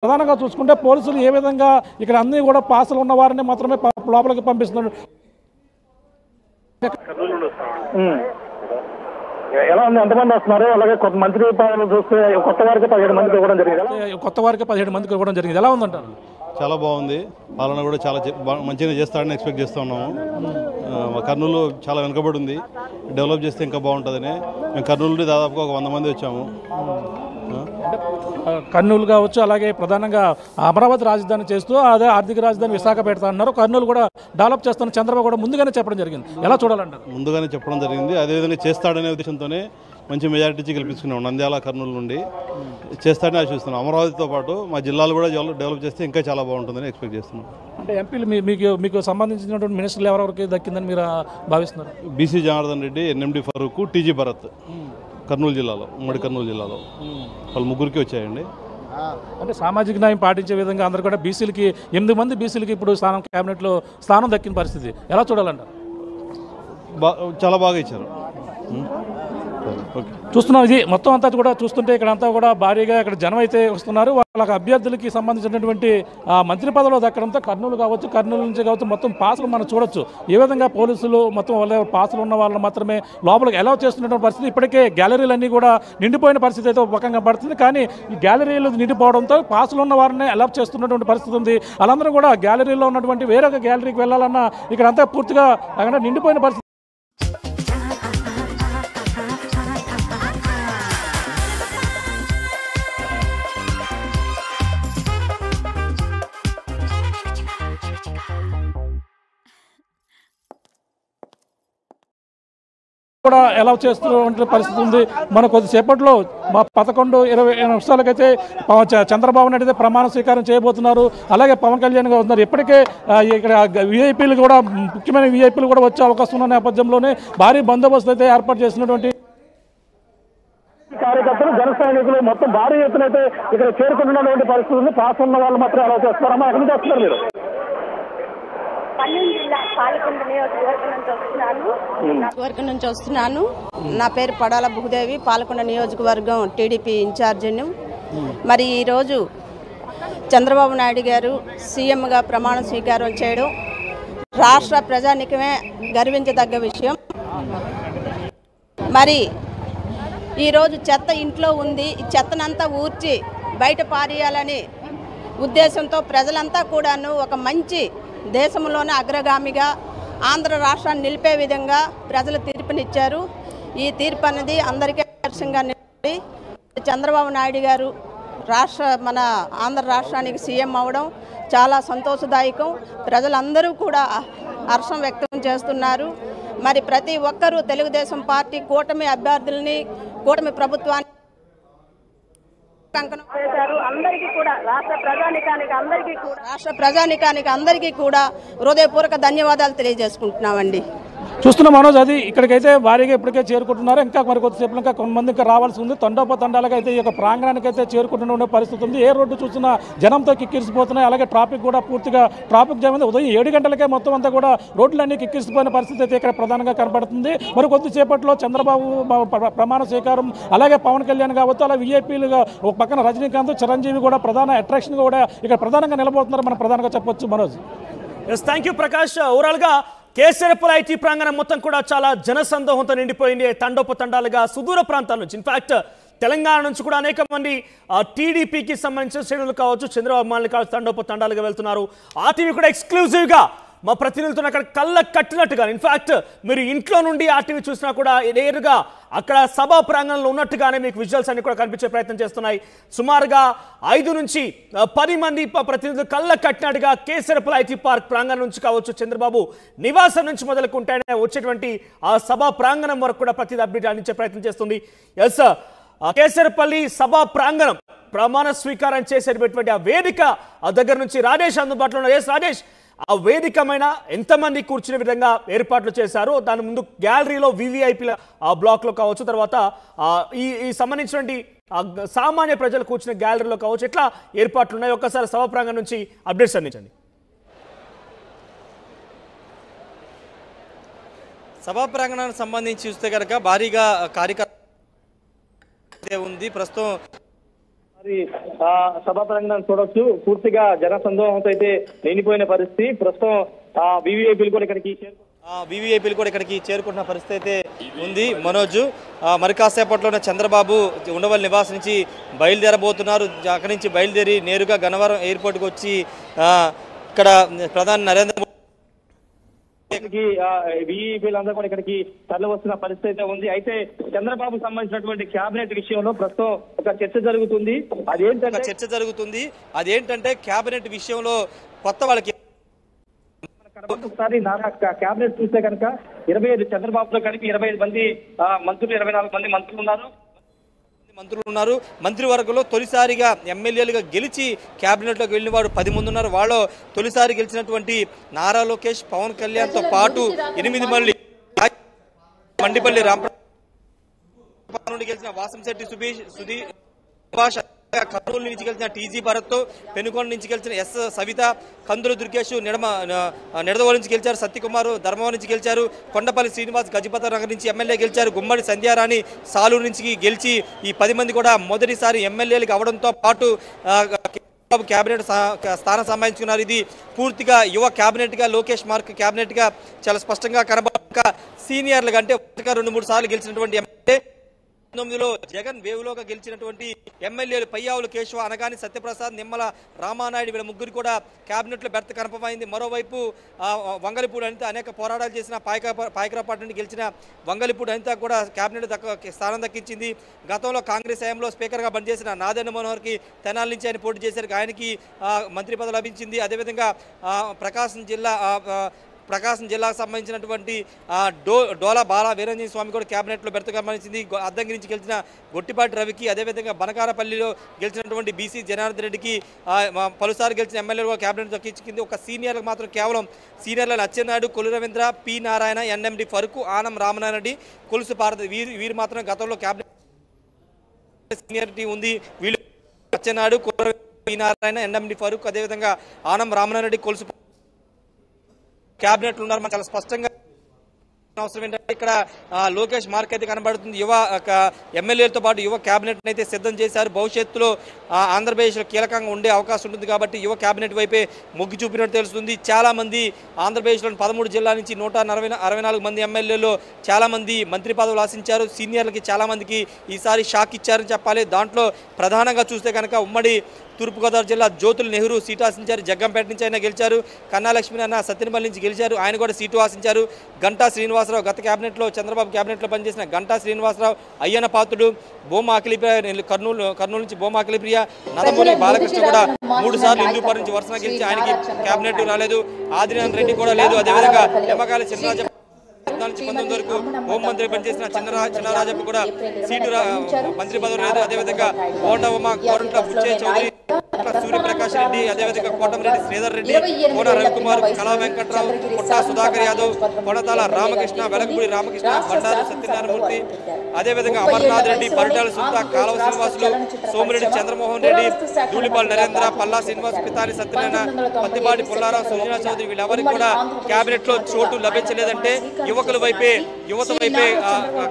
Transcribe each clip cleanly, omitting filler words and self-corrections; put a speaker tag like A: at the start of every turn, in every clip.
A: ప్రధానంగా చూసుకుంటే పోలీసులు ఏ విధంగా ఇక్కడ అన్ని కూడా పాసులు ఉన్న వారిని మాత్రమే లోపలికి పంపిస్తున్నారు.
B: ఎలా ఉంది, ఎంతమంది వస్తున్నారు? అలాగే కొత్త మంత్రి చూస్తే కొత్త వారికి 17 మందికి ఇవ్వడం జరిగింది.
A: కొత్త వారికి 17 మందికి ఇవ్వడం జరిగింది. ఎలా ఉందంటారు?
C: చాలా బాగుంది. పాలన కూడా చాలా మంచిగా చేస్తాడని ఎక్స్పెక్ట్ చేస్తూ ఉన్నాము. కర్నూలు చాలా వెనుకబడి ఉంది, డెవలప్ చేస్తే ఇంకా బాగుంటుందని మేము కర్నూలు నుండి దాదాపుగా ఒక 100 మంది వచ్చాము.
A: కర్నూలు కావచ్చు, అలాగే ప్రధానంగా అమరావతి రాజధాని చేస్తూ అదే ఆర్థిక రాజధాని విశాఖ పెడతా అన్నారు. కర్నూలు కూడా డెవలప్ చేస్తాను చంద్రబాబు కూడా ముందుగానే చెప్పడం జరిగింది. ఎలా చూడాలంటారు?
C: ముందుగానే చెప్పడం జరిగింది. అదేవిధంగా చేస్తాడనే ఉద్దేశంతోనే మంచి మెజారిటీ గెలిపించుకున్నాం. నంద్యాల కర్నూలు నుండి చేస్తాడని ఆశిస్తున్నాం. అమరావతితో పాటు మా జిల్లాలు కూడా డెవలప్ చేస్తే ఇంకా చాలా బాగుంటుందని ఎక్స్పెక్ట్ చేస్తున్నాం.
A: అంటే ఎంపీలు మీకు సంబంధించినటువంటి మినిస్టర్లు ఎవరెవరికి దక్కిందని మీరు భావిస్తున్నారు?
C: BC Janardhan Reddy, NMD Farooq, TG Bharat Kurnool జిల్లాలో, ఉమ్మడి కర్నూలు జిల్లాలో వాళ్ళు ముగ్గురికి వచ్చాయండి.
A: అంటే సామాజిక న్యాయం పాటించే విధంగా అందరూ కూడా బీసీలకి 8 మంది బీసీలకి ఇప్పుడు క్యాబినెట్లో స్థానం దక్కిన పరిస్థితి ఎలా చూడాలంటారు?
C: చాలా బాగా ఇచ్చారు.
A: చూస్తున్నాం. ఇది మొత్తం అంతా కూడా చూస్తుంటే ఇక్కడ అంతా కూడా భారీగా ఇక్కడ జనం అయితే వస్తున్నారు. వాళ్ళకి అభ్యర్థులకి సంబంధించినటువంటి మంత్రి పదవిలో దక్కడంతో కర్నూలు కావచ్చు, కర్నూలు నుంచి కావచ్చు మొత్తం పాసులు మనం చూడొచ్చు. ఏ విధంగా పోలీసులు మొత్తం వాళ్ళ పాసులు ఉన్న వాళ్ళని మాత్రమే లోపలికి అలౌ చేస్తున్నటువంటి పరిస్థితి. ఇప్పటికే గ్యాలరీలన్నీ కూడా నిండిపోయిన పరిస్థితి అయితే ఒక పక్కంగా పడుతుంది. కానీ ఈ గ్యాలరీలు నిండిపోవడంతో పాసులు ఉన్న వారిని అలౌ చేస్తున్నటువంటి పరిస్థితి ఉంది. వాళ్ళందరూ కూడా గ్యాలరీలో ఉన్నటువంటి వేరొక గ్యాలరీకి వెళ్ళాలన్నా ఇక్కడ అంతా పూర్తిగా అక్కడ నిండిపోయిన పరిస్థితి. కూడా ఎలా చేస్తున్న పరిస్థితి ఉంది. మన కొద్దిసేపట్లో 11-20 నిమిషాలకైతే చంద్రబాబు నాయుడు అయితే ప్రమాణ స్వీకారం చేయబోతున్నారు. అలాగే పవన్ కళ్యాణ్ గారు ఉన్నారు. ఇప్పటికే ఇక్కడ వీఐపీలు కూడా, ముఖ్యమైన వీఐపీలు కూడా వచ్చే అవకాశం ఉన్న నేపథ్యంలోనే భారీ బందోబస్తు అయితే ఏర్పాటు చేసినటువంటి
B: కార్యకర్తలు, జన సైనికులు మొత్తం భారీ ఎత్తున అయితే ఇక్కడ చేరుకుంటున్నటువంటి పరిస్థితి ఉంది. పాస్ ఉన్న వాళ్ళు మాత్రం ఎలా చేస్తారమ్మా? ఎక్కడి నుంచి వస్తున్నారు మీరు?
D: నియోజకవర్గం నుంచి వస్తున్నాను. నా పేరు పడాల భూదేవి, పాలకొండ నియోజకవర్గం టీడీపీ ఇన్ఛార్జిని. మరి ఈరోజు చంద్రబాబు నాయుడు గారు సీఎంగా ప్రమాణ స్వీకారం చేయడం రాష్ట్ర ప్రజానికమే గర్వించదగ్గ విషయం. మరి ఈరోజు చెత్త ఇంట్లో ఉంది, ఈ చెత్తనంతా ఊడ్చి బయట పారేయాలని ఉద్దేశంతో ప్రజలంతా కూడాను ఒక మంచి దేశంలోనే అగ్రగామిగా ఆంధ్ర రాష్ట్రాన్ని నిలిపే విధంగా ప్రజలు తీర్పునిచ్చారు. ఈ తీర్పు అనేది అందరికీ ఆదర్శంగా నిలిపి చంద్రబాబు నాయుడు గారు మన ఆంధ్ర రాష్ట్రానికి సీఎం అవ్వడం చాలా సంతోషదాయకం. ప్రజలందరూ కూడా హర్షం వ్యక్తం చేస్తున్నారు. మరి ప్రతి ఒక్కరూ తెలుగుదేశం పార్టీ కూటమి అభ్యర్థుల్ని, కూటమి ప్రభుత్వాన్ని కంకణం చేశారు. అందరికీ కూడా రాష్ట్ర ప్రజానికానికి అందరికీ కూడా హృదయపూర్వక ధన్యవాదాలు తెలియజేసుకుంటున్నామండి.
A: చూస్తున్నాం మనోజ్. అది ఇక్కడికైతే భారీగా ఇప్పటికే చేరుకుంటున్నారు. ఇంకా మరి కొద్దిసేపు ఇంకా కొంతమంది ఇంకా రావాల్సి ఉంది. తండోపతండాలుగా అయితే ఈ యొక్క ప్రాంగణానికి అయితే చేరుకుంటున్న పరిస్థితి ఉంది. ఏ రోడ్డు చూసినా జనంతో కిక్కిరిసిపోతున్నాయి. అలాగే ట్రాఫిక్ కూడా పూర్తిగా ట్రాఫిక్ జామ్ ఉంది. ఉదయం 7 గంటలకే మొత్తం అంతా కూడా రోడ్లన్నీ కిక్కిరిసిపోయిన పరిస్థితి అయితే ఇక్కడ ప్రధానంగా కనపడుతుంది. మరి కొద్దిసేపట్లో చంద్రబాబు ప్రమాణ స్వీకారం, అలాగే పవన్ కళ్యాణ్ కావచ్చు, అలాగే వీఐపీలుగా ఒక పక్కన రజనీకాంత్, చిరంజీవి కూడా ప్రధాన అట్రాక్షన్ కూడా ఇక్కడ ప్రధానంగా నిలబోతున్నారు మనం ప్రధానంగా చెప్పొచ్చు మనోజ్.
E: Thank you Prakash. ఓవరాల్గా కేసరపల్లి ఐటీ ప్రాంగణం మొత్తం కూడా చాలా జనసందోహంతో నిండిపోయింది. తండోపతండాలుగా సుదూర ప్రాంతాల నుంచి, ఇన్ఫాక్ట్ తెలంగాణ నుంచి కూడా అనేక మంది టీడీపీకి సంబంధించిన శ్రేణులు కావచ్చు, చంద్రబాబు అభిమానులు కావచ్చు, తండోపతండాలుగా వెళ్తున్నారు. ఆర్టీవీ కూడా ఎక్స్క్లూజివ్గా మా ప్రతినిధులతో అక్కడ కళ్ళ కట్టినట్టుగా, ఇన్ఫాక్ట్ మీరు ఇంట్లో నుండి ఆర్టీవీ చూసినా కూడా నేరుగా అక్కడ సభా ప్రాంగణంలో ఉన్నట్టుగానే మీకు విజువల్స్ అన్ని కూడా కనిపించే ప్రయత్నం చేస్తున్నాయి. సుమారుగా 5 నుంచి 10 మంది ప్రతినిధులు కళ్ళ కట్టినట్టుగా కేసరపల్లి ఐటీ పార్క్ ప్రాంగణం నుంచి కావచ్చు, చంద్రబాబు నివాసం నుంచి మొదలుకుంటేనే వచ్చేటువంటి ఆ సభా ప్రాంగణం వరకు కూడా ప్రతి అప్డేట్ అందించే ప్రయత్నం చేస్తుంది. ఎస్, కేసరపల్లి సభా ప్రాంగణం ప్రమాణ స్వీకారం చేసేటటువంటి ఆ వేదిక దగ్గర నుంచి రాజేష్ అందుబాటులో ఉన్నారు. ఎస్ రాజేష్, ఆ వేదికమైన ఎంతమంది కూర్చునే విధంగా ఏర్పాట్లు చేశారు? దాని ముందు గ్యాలరీలో వివిఐపీల బ్లాక్లో కావచ్చు, తర్వాత ఈ సంబంధించినటువంటి సామాన్య ప్రజలు కూర్చునే గ్యాలరీలో కావచ్చు, ఎట్లా ఏర్పాట్లు ఉన్నాయి? ఒక్కసారి సభా ప్రాంగణం నుంచి అప్డేట్స్ అందించండి.
F: సభా ప్రాంగణానికి సంబంధించి చూస్తే కనుక భారీగా కార్యకర్త ఉంది. ప్రస్తుతం మరి సభా ప్రాంగణం చూడొచ్చు, పూర్తిగా జనసందోహంతో అయితే నిండిపోయిన పరిస్థితి. ప్రస్తుతం వివిఐపీలు కూడా ఇక్కడికి చేరుకుంటున్న పరిస్థితి అయితే ఉంది. మనోజ్, మరి కాసేపట్లోనే చంద్రబాబు ఉండవల్లి నివాసం నుంచి బయలుదేరబోతున్నారు. అక్కడి నుంచి బయలుదేరి నేరుగా గన్నవరం ఎయిర్పోర్ట్కి వచ్చి ఇక్కడ ప్రధాని నరేంద్ర మోదీ వీళ్ళందరూ కూడా ఇక్కడికి తరలి వస్తున్న పరిస్థితి అయితే ఉంది. అయితే చంద్రబాబు సంబంధించినటువంటి కేబినెట్ విషయంలో ప్రస్తుతం ఒక చర్చ జరుగుతుంది. అదేంటంటే కేబినెట్ విషయంలో కొత్త వాళ్ళకి ఒకసారి కేబినెట్ చూస్తే కనుక 25 చంద్రబాబుతో కలిపి 25 మంది మంత్రులు, 24 మంది మంత్రులు ఉన్నారు. మంత్రివర్గంలో తొలిసారిగా ఎమ్మెల్యేలుగా గెలిచి క్యాబినెట్లోకి వెళ్ళిన వాడు 10 మంది ఉన్నారు. వాళ్ళు తొలిసారి గెలిచినటువంటి నారా లోకేష్, పవన్ కళ్యాణ్ తో పాటు 8 మంది, మండిపల్లి రాంప్రసాద్ నుండి గెలిచిన వాసంశెట్టి సుభాష్, కర్నూలు నుంచి గెలిచిన టీజీ భరత్, పెనుకొండ నుంచి గెలిచిన ఎస్ సవిత, కందులు దుర్గేష్, నిడదవోలు నుంచి గెలిచారు సత్యకుమార్, ధర్మవరం నుంచి గెలిచారు కొండపల్లి శ్రీనివాస్, గజపతి నగర్ నుంచి ఎమ్మెల్యే గెలిచారు గుమ్మడి సంధ్యారాణి, సాలూరు నుంచి గెలిచి ఈ 10 మంది కూడా మొదటిసారి ఎమ్మెల్యేలకు అవడంతో పాటు కేబినెట్ స్థానం సంపాదించుకున్నారు. ఇది పూర్తిగా యువ కేబినెట్ గా, లోకేష్ మార్క్ కేబినెట్ గా చాలా స్పష్టంగా కనబడక సీనియర్లుగా అంటే 2-3 సార్లు గెలిచినటువంటి ఎమ్మెల్యే 2019లో జగన్ వేవులోగా గెలిచినటువంటి ఎమ్మెల్యేలు పయ్యావులు కేశవ, అనగాని సత్యప్రసాద్, నిమ్మల రామానాయుడు వీళ్ళ ముగ్గురు కూడా కేబినెట్ లో బెర్త కనపమైంది. మరోవైపు వంగలిపూడి అనిత అనేక పోరాటాలు చేసిన పాయకరాపాటి నుండి గెలిచిన వంగలిపూడి అనిత కూడా కేబినెట్ స్థానం దక్కించింది. గతంలో కాంగ్రెస్ హయాంలో స్పీకర్ గా పనిచేసిన నాదెండ్ల మనోహర్ కి తెనాలి నుంచి ఆయన పోటీ చేశారు, ఆయనకి మంత్రి పదవి లభించింది. అదేవిధంగా ప్రకాశం జిల్లాకు సంబంధించినటువంటి డోలా బాలా వీరంజన్ స్వామి కూడా కేబినెట్లో బెర్త గమనించింది. అద్దంకి నుంచి గెలిచిన గొట్టిపాటి రవికి, అదేవిధంగా బనకారపల్లిలో గెలిచినటువంటి బీసీ జనార్దన్ రెడ్డికి పలుసార్లు గెలిచిన ఎమ్మెల్యేలు కేబినెట్ దక్కించుకుంది. ఒక సీనియర్లకు మాత్రం కేవలం సీనియర్లను అచ్చెన్నాయుడు, కొల్లు రవీంద్ర, పి నారాయణ, ఎన్ఎండి ఫరూక్, ఆనం రామనారాయణ రెడ్డి, కొలుసు పార్వతి వీరు మాత్రం గతంలో కేబినెట్ సీనియారిటీ ఉంది. వీళ్ళు అచ్చెన్నాయుడు, కొల్లు రవీంద్ర, పి నారాయణ, ఎన్ఎండి ఫరూక్, అదేవిధంగా ఆనం రామనారాయణ రెడ్డి, కొలుసు క్యాబినెట్లు ఉన్నారు. చాలా స్పష్టంగా అవసరం ఏంటంటే ఇక్కడ లోకేష్ మార్క్ అయితే కనబడుతుంది. యువ ఎమ్మెల్యేలతో పాటు యువ క్యాబినెట్ అయితే సిద్ధం చేశారు. భవిష్యత్తులో ఆంధ్రప్రదేశ్లో కీలకంగా ఉండే అవకాశం ఉంటుంది కాబట్టి యువ క్యాబినెట్ వైపే మొగ్గు చూపినట్టు తెలుస్తుంది. చాలా మంది ఆంధ్రప్రదేశ్లోని 13 జిల్లాల నుంచి 164 మంది ఎమ్మెల్యేలు చాలా మంది మంత్రి పదవులు ఆశించారు. సీనియర్లకి చాలా మందికి ఈసారి షాక్ ఇచ్చారని చెప్పాలి. దాంట్లో ప్రధానంగా చూస్తే కనుక ఉమ్మడి తూర్పుగోదావరి జిల్లా జ్యోతుల నెహ్రూ సీటు ఆశించారు. జగ్గంపేట నుంచి ఆయన గెలిచారు. కన్నా లక్ష్మీ అన్న సత్యనపల్లి నుంచి గెలిచారు, ఆయన కూడా సీటు ఆశించారు. గంటా శ్రీనివాసరావు గత క్యాబినెట్లో చంద్రబాబు క్యాబినెట్లో పనిచేసిన గంటా శ్రీనివాసరావు, అయ్యన పాత్రుడు, బోమా అఖిలప్రియ కర్నూలు నుంచి బోమా అఖిలప్రియ, నందమూరి బాలకృష్ణ కూడా 3 సార్లు హిందూపురం నుంచి వరుసగా గెలిచి ఆయనకి క్యాబినెట్ రాలేదు. ఆదినారాయణ రెడ్డి కూడా లేదు. అదేవిధంగా నిమ్మకాయల చిన్నరాజ 19 వరకు హోంమంత్రి పనిచేసిన చిన్నరాజప్ప కూడా సీటు మంత్రి పదవి లేదు. అదేవిధంగా కోండవమ్మ, గోరంట్ల బుచ్చయ్య చౌదరి, సూర్యప్రకాష్ రెడ్డి, అదేవిధంగా కోటమిరెడ్డి శ్రీధర్ రెడ్డి, కోన రవికుమార్, కళా వెంకట్రావు, పుట్టా సుధాకర్ యాదవ్, కొనతాల రామకృష్ణ, వెలగపూడి రామకృష్ణ, బండారు సత్యనారాయణమూర్తి, అదేవిధంగా అమర్నాథ్ రెడ్డి, పరిటాల సుల్తా, కాలవ శ్రీనివాసులు, సోమిరెడ్డి చంద్రమోహన్ రెడ్డి, ధూళిపాల్ నరేంద్ర, పల్లా శ్రీనివాస్, పితాని సత్యనారాయణ, పత్తిపాటి పుల్లారావు, సుజనా చౌదరి వీళ్ళెవరికి కూడా కేబినెట్ లో చోటు లభించలేదంటే యువత వైపే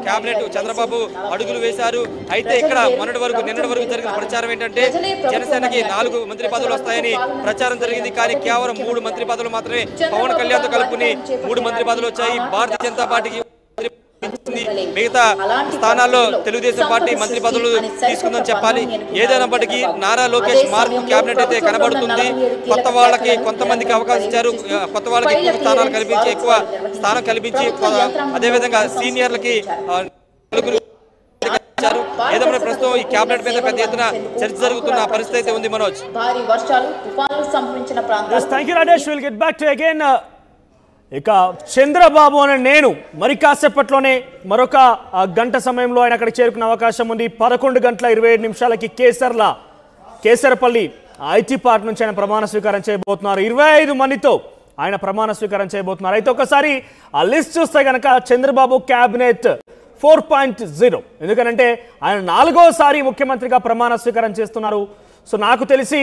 F: కేబినెట్ చంద్రబాబు అడుగులు వేశారు. అయితే ఇక్కడ నిన్నటి వరకు జరిగిన ప్రచారం ఏంటంటే జనసేనకి 4 మంత్రి పదవులు వస్తాయని ప్రచారం జరిగింది. కానీ కేవలం 3 మంత్రి పదవులు మాత్రమే పవన్ కళ్యాణ్ తో కలుపుకుని 3 మంత్రి పదవులు వచ్చాయి. భారతీయ జనతా పార్టీకి మిగతా స్థానాల్లో తెలుగుదేశం పార్టీ మంత్రి పదవులు తీసుకుందని చెప్పాలి. ఏదైనప్పటికీ నారా లోకేష్ మార్క్ కేబినెట్ అయితే కనబడుతుంది. కొత్త వాళ్ళకి కొంతమందికి అవకాశం ఇచ్చారు. కొత్త వాళ్ళకి ఎక్కువ స్థానం కల్పించి అదేవిధంగా సీనియర్లకి ఏదైనా ప్రస్తుతం ఈ కేబినెట్ మీద పెద్ద ఎత్తున చర్చ జరుగుతున్న పరిస్థితి అయితే ఉంది. మనోజ్,
G: భారీ వర్షాలు తుఫానులు సంభవించిన
E: ప్రాంతాలు ఇక చంద్రబాబు అనే నేను మరి కాసేపట్లోనే మరొక గంట సమయంలో ఆయన అక్కడికి చేరుకునే అవకాశం ఉంది. 11:27 కేసరపల్లి ఐటీ పార్క్ నుంచి ఆయన ప్రమాణ స్వీకారం చేయబోతున్నారు. 25 మందితో ఆయన ప్రమాణ స్వీకారం చేయబోతున్నారు. అయితే ఒకసారి ఆ లిస్ట్ చూస్తే కనుక చంద్రబాబు క్యాబినెట్ 4.0, ఎందుకంటే ఆయన 4వసారి ముఖ్యమంత్రిగా ప్రమాణ స్వీకారం చేస్తున్నారు. సో నాకు తెలిసి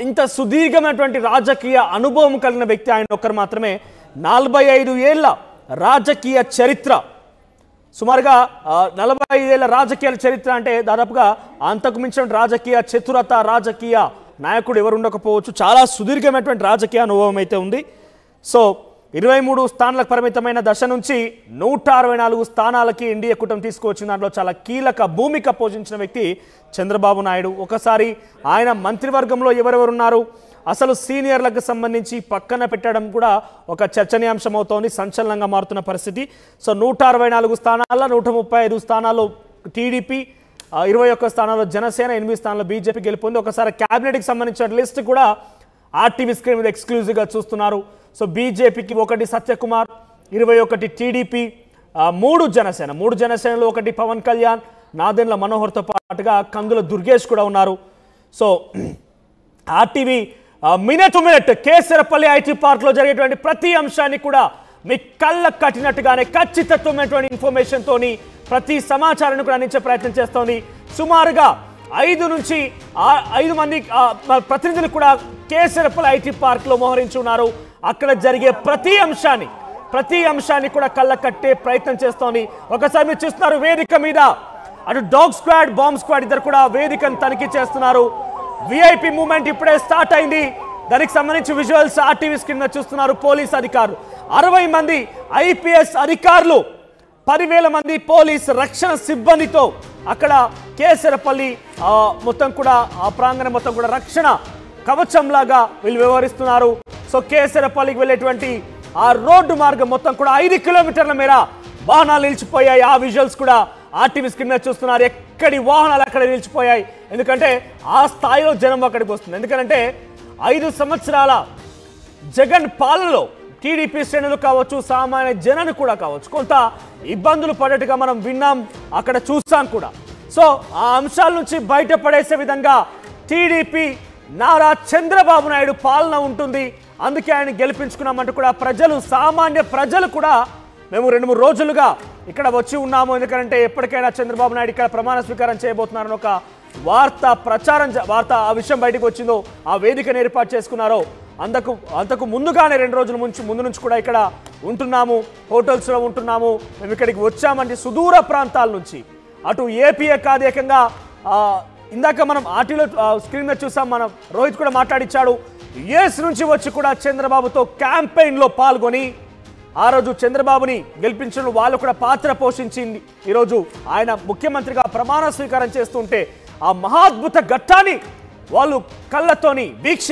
E: ఇంత సుదీర్ఘమైనటువంటి రాజకీయ అనుభవం కలిగిన వ్యక్తి ఆయన ఒక్కరు మాత్రమే. 45 ఏళ్ల రాజకీయ చరిత్ర సుమారుగా 45 ఏళ్ల రాజకీయాల చరిత్ర అంటే దాదాపుగా అంతకు మించిన రాజకీయ చతురత, రాజకీయ నాయకుడు ఎవరు ఉండకపోవచ్చు. చాలా సుదీర్ఘమైనటువంటి రాజకీయ అనుభవం అయితే ఉంది. సో 23 స్థానాలకు పరిమితమైన దశ నుంచి 164 స్థానాలకి ఎన్డీఏ కూటమి తీసుకువచ్చిన దాంట్లో చాలా కీలక భూమిక పోషించిన వ్యక్తి చంద్రబాబు నాయుడు. ఒకసారి ఆయన మంత్రివర్గంలో ఎవరెవరున్నారు, అసలు సీనియర్లకు సంబంధించి పక్కన పెట్టడం కూడా ఒక చర్చనీయాంశం అవుతోంది, సంచలనంగా మారుతున్న పరిస్థితి. సో 164 స్థానాల్లో 135 స్థానాల్లో టీడీపీ, 21 స్థానాల్లో జనసేన, 8 స్థానాల్లో బీజేపీ గెలుపొంది. ఒకసారి క్యాబినెట్కి సంబంధించిన లిస్ట్ కూడా ఆర్టీవీ స్క్రీన్ మీద ఎక్స్క్లూజివ్గా చూస్తున్నారు. సో బీజేపీకి 1 సత్యకుమార్, 21 టీడీపీ, 3 జనసేన. 3 జనసేనలో 1 పవన్ కళ్యాణ్, నాదెండ్ల మనోహర్తో పాటుగా కందుల దుర్గేష్ కూడా ఉన్నారు. So RTV minute to minute Kesarapalli IT పార్క్లో జరిగేటువంటి ప్రతి అంశాన్ని కూడా మీ కళ్ళకు కట్టినట్టుగానే ఖచ్చితత్వమైనటువంటి ఇన్ఫర్మేషన్తోని ప్రతి సమాచారాన్ని కూడా అందించే ప్రయత్నం చేస్తోంది. సుమారుగా 5 నుంచి 5 మంది ప్రతినిధులు కూడా కేసరపల్లి ఐటీ పార్క్లో మోహరించి ఉన్నారు. అక్కడ జరిగే ప్రతి అంశాన్ని కూడా కళ్ళ కట్టే ప్రయత్నం చేస్తోంది. ఒకసారి మీరు చూస్తున్నారు వేదిక మీద అటు డాగ్ స్క్వాడ్, బాంబ్ స్క్వాడ్ ఇద్దరు కూడా వేదికను తనిఖీ చేస్తున్నారు. విఐపి మూవ్మెంట్ ఇప్పుడే స్టార్ట్ అయింది. దానికి సంబంధించి విజువల్స్ ఆర్టీవీ స్క్రీన్ మీద చూస్తున్నారు. పోలీస్ అధికారులు 60 మంది ఐపీఎస్ అధికారులు, 10,000 మంది పోలీస్ రక్షణ సిబ్బందితో అక్కడ కేసరపల్లి మొత్తం కూడా ఆ ప్రాంగణం మొత్తం కూడా రక్షణ కవచంలాగా వీళ్ళు వ్యవహరిస్తున్నారు. సో కేసరపల్లికి వెళ్ళేటువంటి ఆ రోడ్డు మార్గం మొత్తం కూడా 5 కిలోమీటర్ల మేర వాహనాలు నిలిచిపోయాయి. ఆ విజువల్స్ కూడా ఆర్టీవీ స్క్రీన్ మీద చూస్తున్నారు. ఎక్కడి వాహనాలు అక్కడ నిలిచిపోయాయి. ఎందుకంటే ఆ స్థాయిలో జనం అక్కడికి వస్తుంది. ఎందుకంటే 5 సంవత్సరాల జగన్ పాలనలో టీడీపీ శ్రేణులు కావచ్చు, సామాన్య జనాలు కూడా కావచ్చు, కొంత ఇబ్బందులు పడేట్టుగా మనం విన్నాం, అక్కడ చూసాం కూడా. సో ఆ అంశాల నుంచి బయటపడేసే విధంగా టీడీపీ నారా చంద్రబాబు నాయుడు పాలన ఉంటుంది, అందుకే ఆయన గెలిపించుకున్నామంటూ కూడా సామాన్య ప్రజలు కూడా మేము 2-3 రోజులుగా ఇక్కడ వచ్చి ఉన్నాము. ఎందుకంటే ఎప్పటికైనా చంద్రబాబు నాయుడు ఇక్కడ ప్రమాణ స్వీకారం చేయబోతున్నారని ఒక వార్త ఆ విషయం బయటకు వచ్చిందో ఆ వేదికను ఏర్పాటు చేసుకున్నారో అంతకు ముందుగానే 2 రోజుల ముందు నుంచి కూడా ఇక్కడ ఉంటున్నాము, హోటల్స్లో ఉంటున్నాము. మేము ఇక్కడికి వచ్చామంటే సుదూర ప్రాంతాల నుంచి, అటు ఏపీఏ కాదు, ఏకంగా ఇందాక మనం ఆర్టీలో స్క్రీన్ మీద చూసాం, మనం రోహిత్ కూడా మాట్లాడిచ్చాడు. యుఎస్ నుంచి వచ్చి కూడా చంద్రబాబుతో క్యాంపెయిన్లో పాల్గొని ఆ రోజు చంద్రబాబుని గెలిపించడం వాళ్ళు కూడా పాత్ర పోషించింది. ఈరోజు ఆయన ముఖ్యమంత్రిగా ప్రమాణ స్వీకారం చేస్తుంటే ఆ మహాద్భుత ఘట్టాన్ని వాళ్ళు కళ్ళతోని వీక్షి